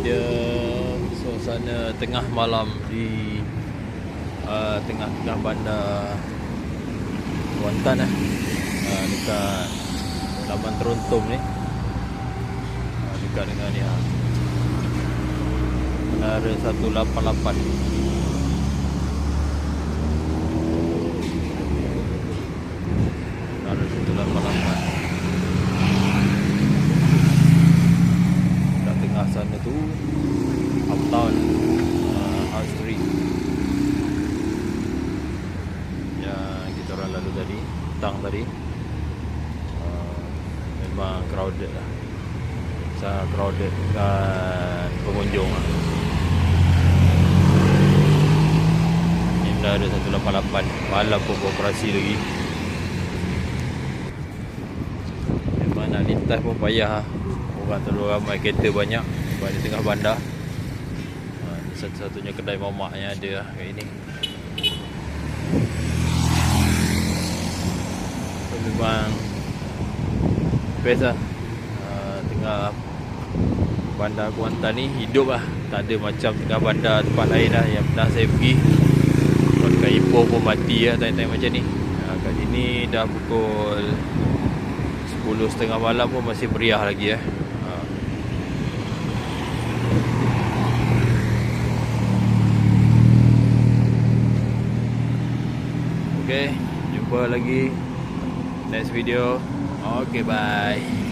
dia suasana tengah malam di tengah-tengah bandar Kuantan dekat Taman Terontom ni, dekat dengan ni Menara 188. Menara 188 kat tengah sana tu Uptown High Street yang kita orang lalu tadi, petang tadi. Memang crowded lah, sangat crowded dengan pengunjung lah. Ni Menara 188 malam pun beroperasi lagi. Memang nak lintas pun payah lah. Orang terlalu ramai, kereta banyak sebab di tengah bandar. Satu-satunya kedai mamak yang ada lah kat ini. So, memang best lah. Tengah bandar Kuantan ni hidup lah. Tak ada macam tengah bandar tempat lain lah yang pernah saya pergi. Kalau dekat Ipoh pun mati lah time-time macam ni. Kat sini dah pukul 10.30 malam pun masih meriah lagi . Okay, jumpa lagi next video. Okay, bye.